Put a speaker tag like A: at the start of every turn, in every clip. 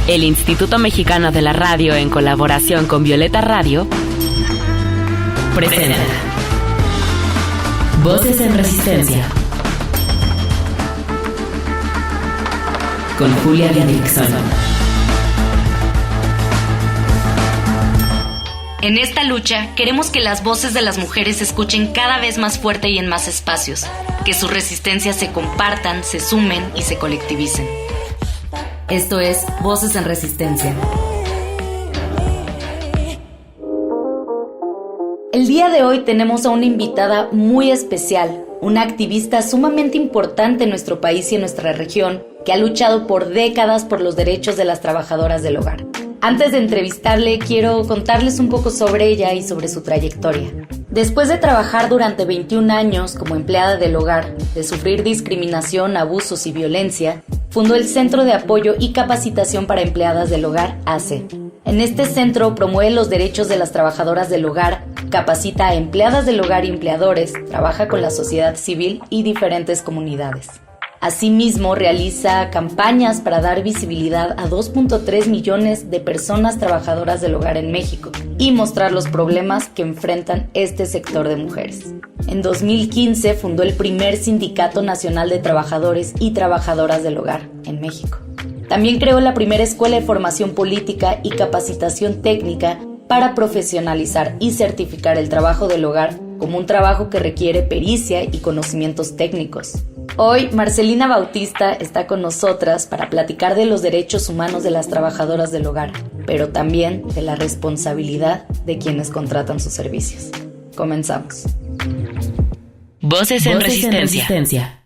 A: El Instituto Mexicano de la Radio, en colaboración con Violeta Radio, presenta Voces en Resistencia con Julia Dixon.
B: En esta lucha, queremos que las voces de las mujeres se escuchen cada vez más fuerte y en más espacios, que sus resistencias se compartan, se sumen y se colectivicen. Esto es Voces en Resistencia. El día de hoy tenemos a una invitada muy especial, una activista sumamente importante en nuestro país y en nuestra región, que ha luchado por décadas por los derechos de las trabajadoras del hogar. Antes de entrevistarle, quiero contarles un poco sobre ella y sobre su trayectoria. Después de trabajar durante 21 años como empleada del hogar, de sufrir discriminación, abusos y violencia, fundó el Centro de Apoyo y Capacitación para Empleadas del Hogar, ACE. En este centro promueve los derechos de las trabajadoras del hogar, capacita a empleadas del hogar y empleadores, trabaja con la sociedad civil y diferentes comunidades. Asimismo, realiza campañas para dar visibilidad a 2.3 millones de personas trabajadoras del hogar en México y mostrar los problemas que enfrentan este sector de mujeres. En 2015 fundó el primer Sindicato Nacional de Trabajadores y Trabajadoras del Hogar en México. También creó la primera Escuela de Formación Política y Capacitación Técnica para profesionalizar y certificar el trabajo del hogar como un trabajo que requiere pericia y conocimientos técnicos. Hoy, Marcelina Bautista está con nosotras para platicar de los derechos humanos de las trabajadoras del hogar, pero también de la responsabilidad de quienes contratan sus servicios. Comenzamos.
A: Voces en Resistencia.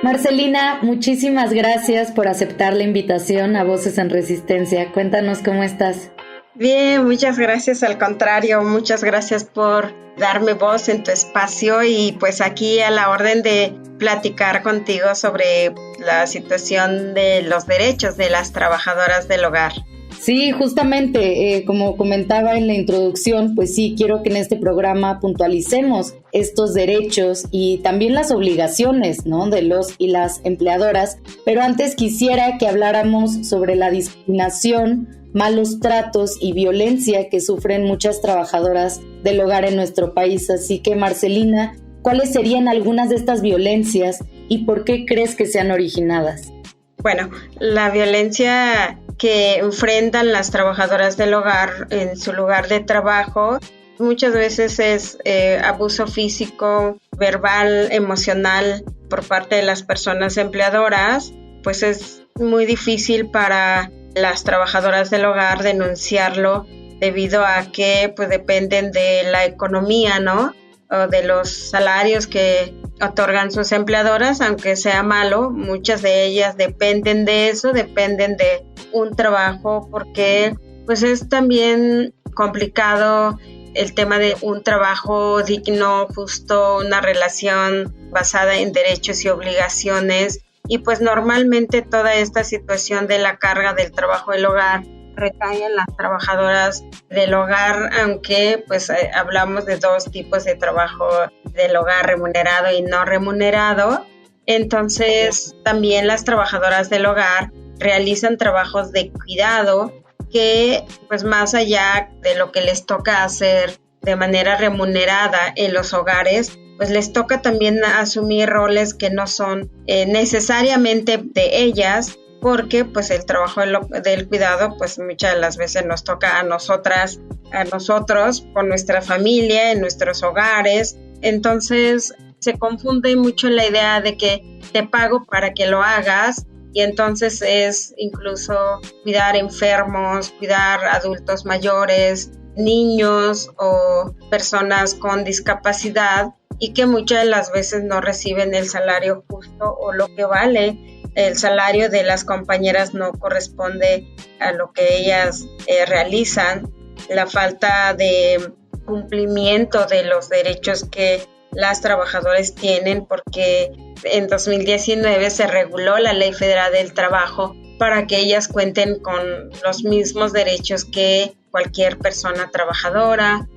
B: Marcelina, muchísimas gracias por aceptar la invitación a Voces en Resistencia. Cuéntanos cómo estás.
C: Bien, muchas gracias, al contrario, muchas gracias por darme voz en tu espacio y pues aquí a la orden de platicar contigo sobre la situación de los derechos de las trabajadoras del hogar.
B: Sí, justamente, como comentaba en la introducción, pues sí, quiero que en este programa puntualicemos estos derechos y también las obligaciones, ¿no?, de los y las empleadoras, pero antes quisiera que habláramos sobre la discriminación, malos tratos y violencia que sufren muchas trabajadoras del hogar en nuestro país. Así que, Marcelina, ¿cuáles serían algunas de estas violencias y por qué crees que sean originadas?
C: Bueno, la violencia que enfrentan las trabajadoras del hogar en su lugar de trabajo muchas veces es abuso físico, verbal, emocional por parte de las personas empleadoras. Pues es muy difícil para las trabajadoras del hogar denunciarlo debido a que pues dependen de la economía, ¿no?, o de los salarios que otorgan sus empleadoras, aunque sea malo, muchas de ellas dependen de eso, dependen de un trabajo, porque pues es también complicado el tema de un trabajo digno, justo, una relación basada en derechos y obligaciones. Y pues normalmente toda esta situación de la carga del trabajo del hogar recae en las trabajadoras del hogar, aunque pues hablamos de dos tipos de trabajo del hogar, remunerado y no remunerado. Entonces también las trabajadoras del hogar realizan trabajos de cuidado que pues más allá de lo que les toca hacer de manera remunerada en los hogares, pues les toca también asumir roles que no son necesariamente de ellas, porque pues el trabajo del cuidado pues muchas de las veces nos toca a nosotros, con nuestra familia, en nuestros hogares. Entonces se confunde mucho la idea de que te pago para que lo hagas, y entonces es incluso cuidar enfermos, cuidar adultos mayores, niños o personas con discapacidad, y que muchas de las veces no reciben el salario justo o lo que vale. El salario de las compañeras no corresponde a lo que ellas realizan. La falta de cumplimiento de los derechos que las trabajadoras tienen, porque en 2019 se reguló la Ley Federal del Trabajo para que ellas cuenten con los mismos derechos que cualquier persona trabajadora.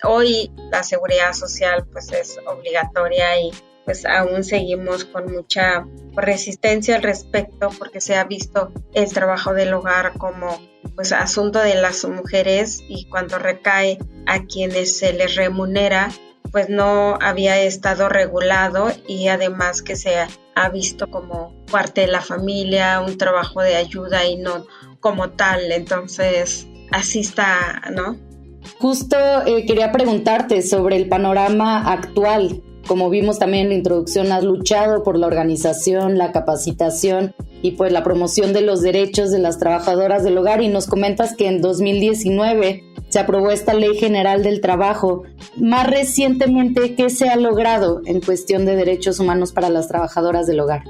C: Hoy la seguridad social pues es obligatoria y pues aún seguimos con mucha resistencia al respecto, porque se ha visto el trabajo del hogar como pues asunto de las mujeres, y cuando recae a quienes se les remunera, pues no había estado regulado, y además que se ha visto como parte de la familia, un trabajo de ayuda y no como tal. Entonces así está, ¿no?
B: Justo quería preguntarte sobre el panorama actual. Como vimos también en la introducción, has luchado por la organización, la capacitación y pues la promoción de los derechos de las trabajadoras del hogar, y nos comentas que en 2019 se aprobó esta Ley General del Trabajo. Más recientemente, ¿qué se ha logrado en cuestión de derechos humanos para las trabajadoras del hogar?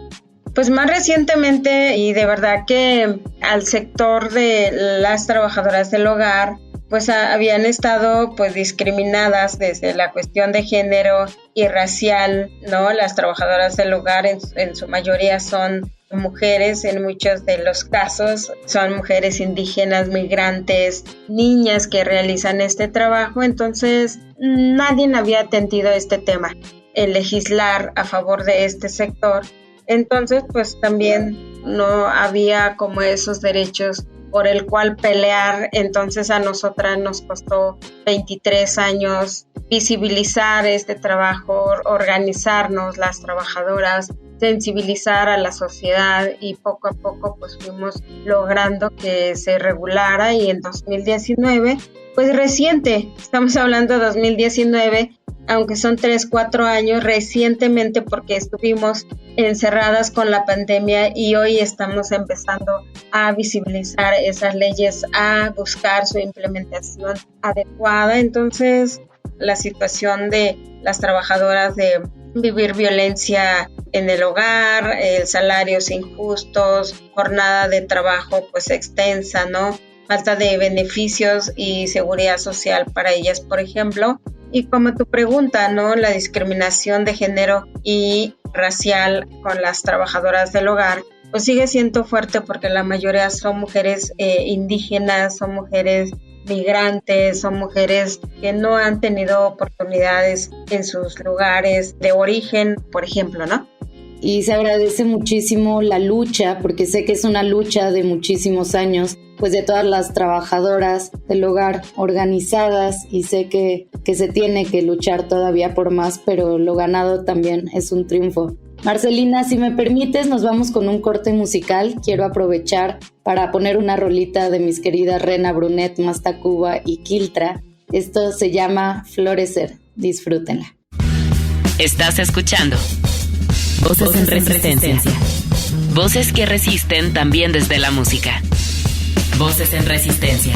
C: Pues más recientemente, y de verdad que al sector de las trabajadoras del hogar, pues habían estado pues discriminadas desde la cuestión de género y racial, ¿no? Las trabajadoras del hogar en su mayoría son mujeres, en muchos de los casos son mujeres indígenas, migrantes, niñas que realizan este trabajo. Entonces nadie había atendido este tema, el legislar a favor de este sector. Entonces pues también no había como esos derechos por el cual pelear. Entonces a nosotras nos costó 23 años visibilizar este trabajo, organizarnos las trabajadoras, sensibilizar a la sociedad, y poco a poco pues fuimos logrando que se regulara. Y en 2019, pues reciente, estamos hablando de 2019, aunque son 3-4 años, recientemente, porque estuvimos encerradas con la pandemia, y hoy estamos empezando a visibilizar esas leyes, a buscar su implementación adecuada. Entonces, la situación de las trabajadoras de vivir violencia en el hogar, salarios injustos, jornada de trabajo pues extensa, ¿no? Falta de beneficios y seguridad social para ellas, por ejemplo. Y como tu pregunta, ¿no? La discriminación de género y racial con las trabajadoras del hogar, pues sigue siendo fuerte, porque la mayoría son mujeres indígenas, son mujeres migrantes, son mujeres que no han tenido oportunidades en sus lugares de origen, por ejemplo, ¿no?
B: Y se agradece muchísimo la lucha, porque sé que es una lucha de muchísimos años, pues de todas las trabajadoras del hogar organizadas, y sé que se tiene que luchar todavía por más, pero lo ganado también es un triunfo. Marcelina, si me permites, nos vamos con un corte musical. Quiero aprovechar para poner una rolita de mis queridas Rena Brunet, Mastacuba y Quiltra. Esto se llama Florecer. Disfrútenla.
A: Estás escuchando Voces en Resistencia. Voces que resisten también desde la música. Voces en Resistencia.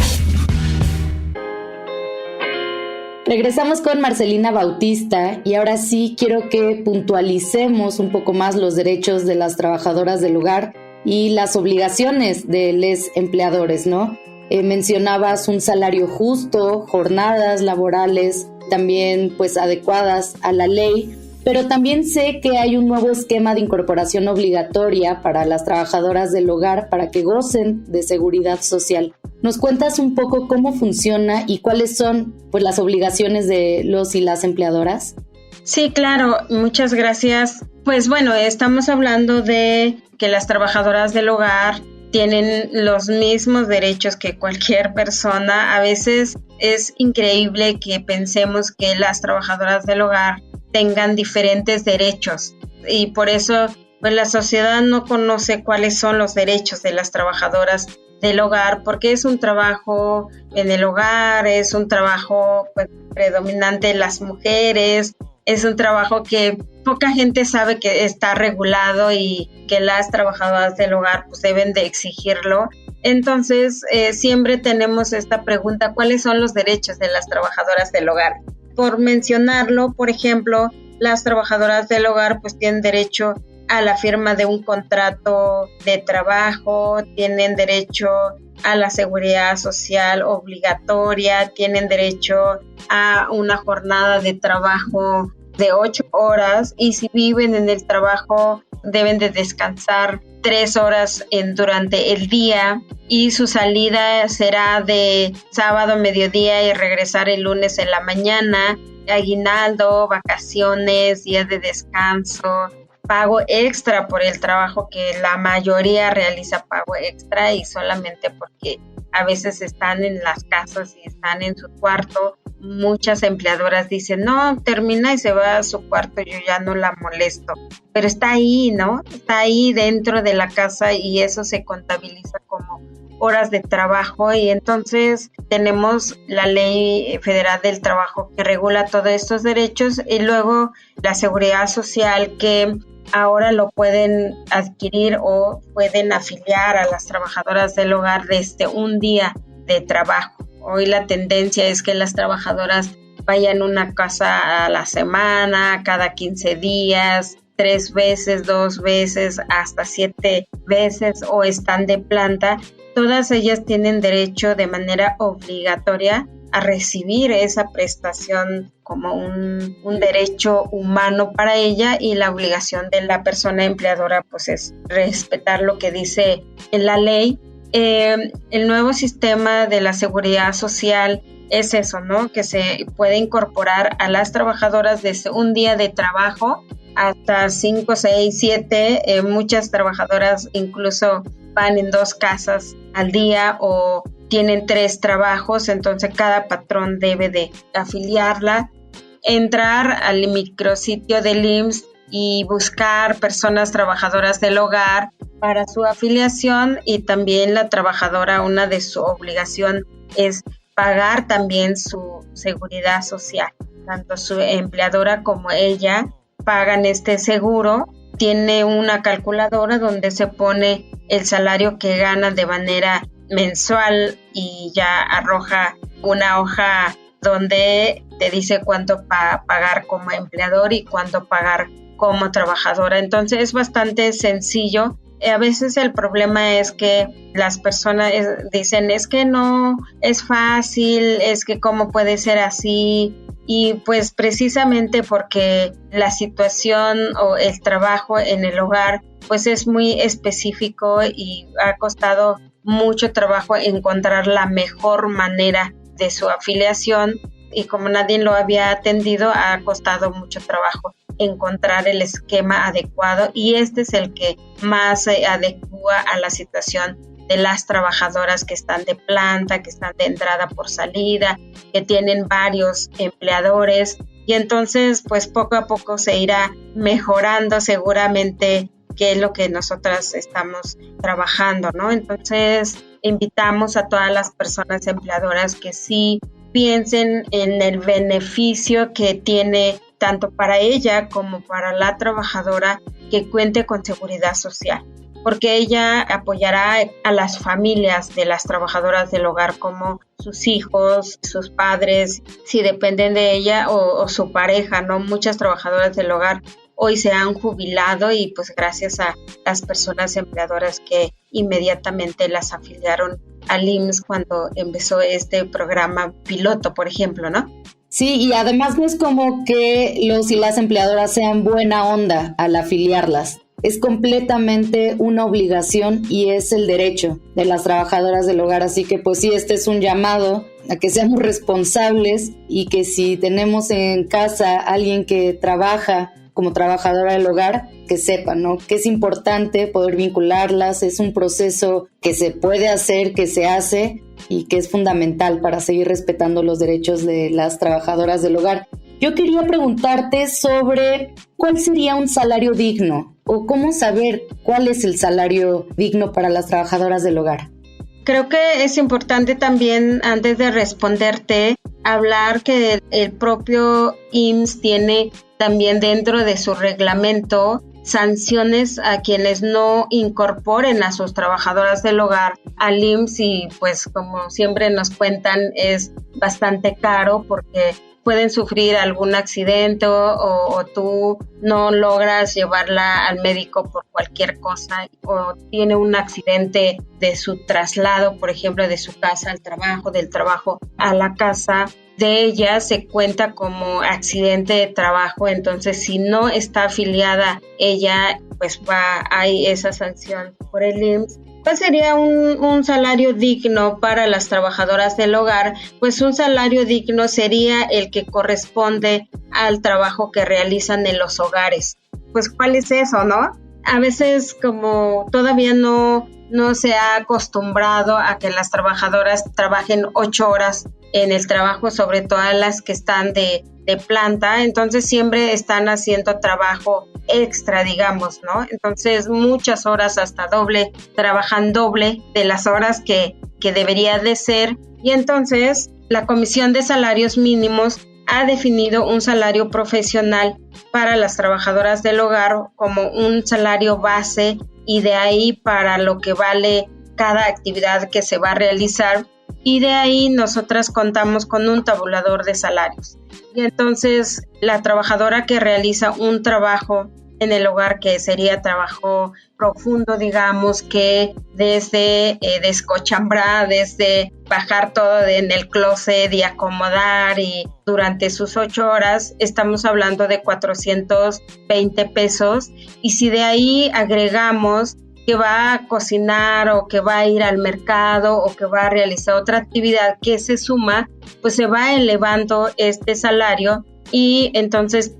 B: Regresamos con Marcelina Bautista, y ahora sí quiero que puntualicemos un poco más los derechos de las trabajadoras del hogar y las obligaciones de los empleadores, ¿no? Mencionabas un salario justo, jornadas laborales también pues adecuadas a la ley, pero también sé que hay un nuevo esquema de incorporación obligatoria para las trabajadoras del hogar para que gocen de seguridad social. ¿Nos cuentas un poco cómo funciona y cuáles son pues las obligaciones de los y las empleadoras?
C: Sí, claro, muchas gracias. Pues bueno, estamos hablando de que las trabajadoras del hogar tienen los mismos derechos que cualquier persona. A veces es increíble que pensemos que las trabajadoras del hogar tengan diferentes derechos, y por eso pues la sociedad no conoce cuáles son los derechos de las trabajadoras del hogar, porque es un trabajo en el hogar, es un trabajo pues, predominante en las mujeres, es un trabajo que poca gente sabe que está regulado y que las trabajadoras del hogar pues deben de exigirlo. Entonces siempre tenemos esta pregunta: ¿cuáles son los derechos de las trabajadoras del hogar? Por mencionarlo, por ejemplo, las trabajadoras del hogar pues tienen derecho a la firma de un contrato de trabajo, tienen derecho a la seguridad social obligatoria, tienen derecho a una jornada de trabajo de 8 horas, y si viven en el trabajo deben de descansar 3 horas durante el día y su salida será de sábado a mediodía y regresar el lunes en la mañana, aguinaldo, vacaciones, días de descanso, pago extra por el trabajo que la mayoría realiza pago extra y solamente porque a veces están en las casas y están en su cuarto. Muchas empleadoras dicen, no, termina y se va a su cuarto, yo ya no la molesto. Pero está ahí, ¿no? Está ahí dentro de la casa y eso se contabiliza como horas de trabajo y entonces tenemos la Ley Federal del Trabajo que regula todos estos derechos y luego la Seguridad Social que ahora lo pueden adquirir o pueden afiliar a las trabajadoras del hogar desde un día de trabajo. Hoy la tendencia es que las trabajadoras vayan a una casa a la semana, cada 15 días, 3 veces, 2 veces, hasta 7 veces o están de planta. Todas ellas tienen derecho de manera obligatoria a recibir esa prestación como un derecho humano para ella y la obligación de la persona empleadora pues es respetar lo que dice en la ley. El nuevo sistema de la seguridad social es eso, ¿no? Que se puede incorporar a las trabajadoras desde un día de trabajo hasta 5, 6, 7. Muchas trabajadoras incluso van en 2 casas al día o tienen 3 trabajos, entonces cada patrón debe de afiliarla, entrar al micrositio del IMSS y buscar personas trabajadoras del hogar para su afiliación y también la trabajadora, una de su obligación es pagar también su seguridad social. Tanto su empleadora como ella pagan este seguro. Tiene una calculadora donde se pone el salario que gana de manera mensual y ya arroja una hoja donde te dice cuánto pagar como empleador y cuánto pagar como trabajadora. Entonces es bastante sencillo. A veces el problema es que las personas dicen es que no es fácil, es que cómo puede ser así. Y pues precisamente porque la situación o el trabajo en el hogar pues es muy específico y ha costado mucho trabajo encontrar la mejor manera de su afiliación y como nadie lo había atendido ha costado mucho trabajo encontrar el esquema adecuado y este es el que más se adecua a la situación de las trabajadoras que están de planta, que están de entrada por salida, que tienen varios empleadores y entonces pues poco a poco se irá mejorando seguramente qué es lo que nosotras estamos trabajando, ¿no? Entonces invitamos a todas las personas empleadoras que sí piensen en el beneficio que tiene tanto para ella como para la trabajadora que cuente con seguridad social, porque ella apoyará a las familias de las trabajadoras del hogar como sus hijos, sus padres, si dependen de ella o su pareja, ¿no? Muchas trabajadoras del hogar hoy se han jubilado y pues gracias a las personas empleadoras que inmediatamente las afiliaron al IMSS cuando empezó este programa piloto, por ejemplo, ¿no?
B: Sí, y además no es como que los y las empleadoras sean buena onda al afiliarlas. Es completamente una obligación y es el derecho de las trabajadoras del hogar. Así que pues sí, este es un llamado a que seamos responsables y que si tenemos en casa a alguien que trabaja como trabajadora del hogar, que sepan, ¿no? Que es importante poder vincularlas, es un proceso que se puede hacer, que se hace y que es fundamental para seguir respetando los derechos de las trabajadoras del hogar. Yo quería preguntarte sobre cuál sería un salario digno o cómo saber cuál es el salario digno para las trabajadoras del hogar.
C: Creo que es importante también, antes de responderte, hablar que el propio IMSS tiene también dentro de su reglamento sanciones a quienes no incorporen a sus trabajadoras del hogar al IMSS y pues como siempre nos cuentan es bastante caro porque pueden sufrir algún accidente o tú no logras llevarla al médico por cualquier cosa o tiene un accidente de su traslado, por ejemplo, de su casa al trabajo, del trabajo a la casa, de ella se cuenta como accidente de trabajo. Entonces si no está afiliada ella, pues hay esa sanción por el IMSS. ¿Cuál sería un salario digno para las trabajadoras del hogar? Pues un salario digno sería el que corresponde al trabajo que realizan en los hogares. Pues ¿cuál es eso, no? A veces como todavía no se ha acostumbrado a que las trabajadoras trabajen 8 horas en el trabajo, sobre todo las que están de planta, entonces siempre están haciendo trabajo extra, digamos, ¿no? Entonces muchas horas, hasta trabajan doble de las horas que debería de ser, y entonces la Comisión de Salarios Mínimos ha definido un salario profesional para las trabajadoras del hogar como un salario base, y de ahí para lo que vale cada actividad que se va a realizar, y de ahí nosotras contamos con un tabulador de salarios. Y entonces la trabajadora que realiza un trabajo en el hogar, que sería trabajo profundo, digamos, que desde descochambrar, desde bajar todo en el closet y acomodar, y durante sus 8 horas estamos hablando de 420 pesos, y si de ahí agregamos que va a cocinar o que va a ir al mercado o que va a realizar otra actividad que se suma, pues se va elevando este salario. Y entonces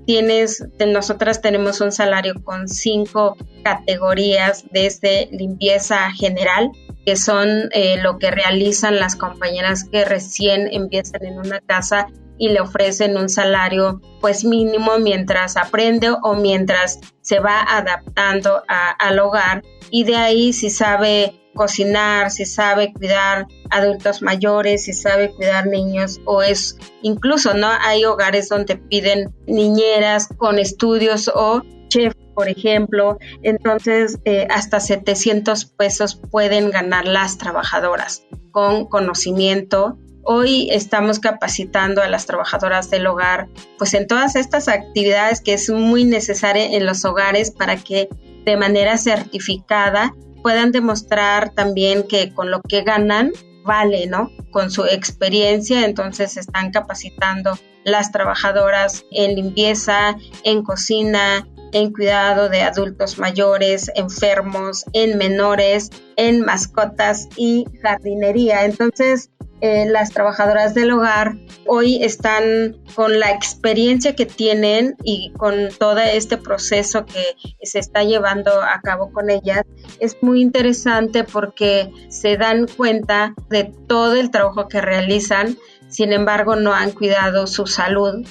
C: nosotras tenemos un salario con 5 categorías, desde limpieza general, que son lo que realizan las compañeras que recién empiezan en una casa y le ofrecen un salario pues mínimo mientras aprende o mientras se va adaptando al hogar. Y de ahí, si sabe cocinar, si sabe cuidar adultos mayores, si sabe cuidar niños, o es incluso, ¿no? Hay hogares donde piden niñeras con estudios o chef, por ejemplo. Entonces hasta 700 pesos pueden ganar las trabajadoras con conocimiento. Hoy estamos capacitando a las trabajadoras del hogar pues en todas estas actividades que es muy necesaria en los hogares, para que de manera certificada puedan demostrar también que con lo que ganan vale, ¿no? Con su experiencia. Entonces están capacitando las trabajadoras en limpieza, en cocina, en cuidado de adultos mayores, enfermos, en menores, en mascotas y jardinería. Entonces las trabajadoras del hogar hoy están con la experiencia que tienen y con todo este proceso que se está llevando a cabo con ellas. Es muy interesante porque se dan cuenta de todo el trabajo que realizan, sin embargo no han cuidado su salud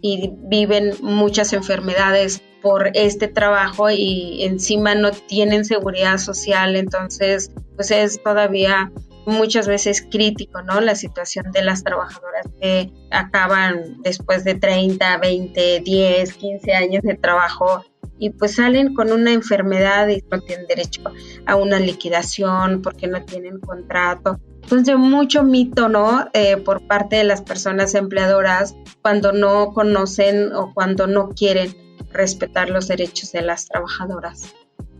C: y viven muchas enfermedades por este trabajo, y encima no tienen seguridad social. Entonces pues es todavía muchas veces crítico, ¿no? La situación de las trabajadoras que acaban después de 30, 20, 10, 15 años de trabajo y pues salen con una enfermedad y no tienen derecho a una liquidación porque no tienen contrato. Entonces mucho mito, ¿no? Por parte de las personas empleadoras cuando no conocen o cuando no quieren respetar los derechos de las trabajadoras.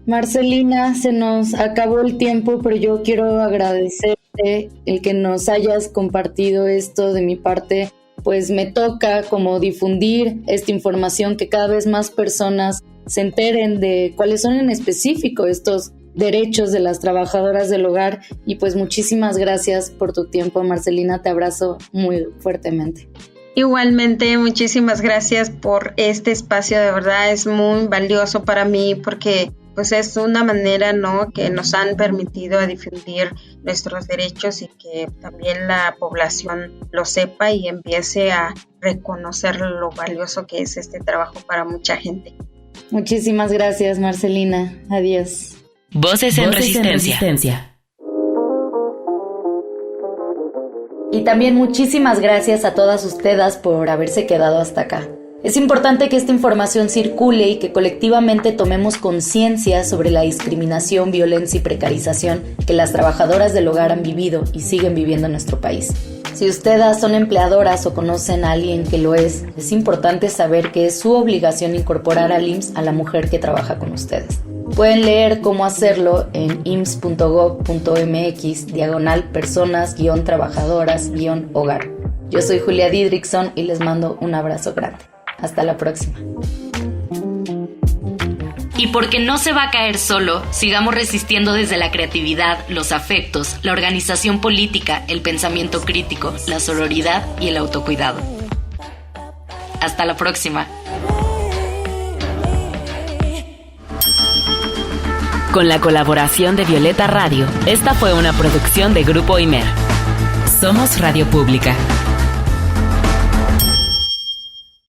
B: Marcelina, se nos acabó el tiempo, pero yo quiero agradecerte el que nos hayas compartido esto. De mi parte, pues me toca como difundir esta información, que cada vez más personas se enteren de cuáles son en específico estos derechos de las trabajadoras del hogar. Y pues muchísimas gracias por tu tiempo, Marcelina, te abrazo muy fuertemente.
C: Igualmente, muchísimas gracias por este espacio, de verdad es muy valioso para mí porque pues es una manera, ¿no?, que nos han permitido difundir nuestros derechos y que también la población lo sepa y empiece a reconocer lo valioso que es este trabajo para mucha gente.
B: Muchísimas gracias, Marcelina. Adiós.
A: Voces en Resistencia.
B: Y también muchísimas gracias a todas ustedes por haberse quedado hasta acá. Es importante que esta información circule y que colectivamente tomemos conciencia sobre la discriminación, violencia y precarización que las trabajadoras del hogar han vivido y siguen viviendo en nuestro país. Si ustedes son empleadoras o conocen a alguien que lo es importante saber que es su obligación incorporar al IMSS a la mujer que trabaja con ustedes. Pueden leer cómo hacerlo en ims.gov.mx/personas-trabajadoras-hogar. Yo soy Julia Didrikson y les mando un abrazo grande. Hasta la próxima.
A: Y porque no se va a caer solo, sigamos resistiendo desde la creatividad, los afectos, la organización política, el pensamiento crítico, la sororidad y el autocuidado. Hasta la próxima. Con la colaboración de Violeta Radio, esta fue una producción de Grupo Imer. Somos Radio Pública.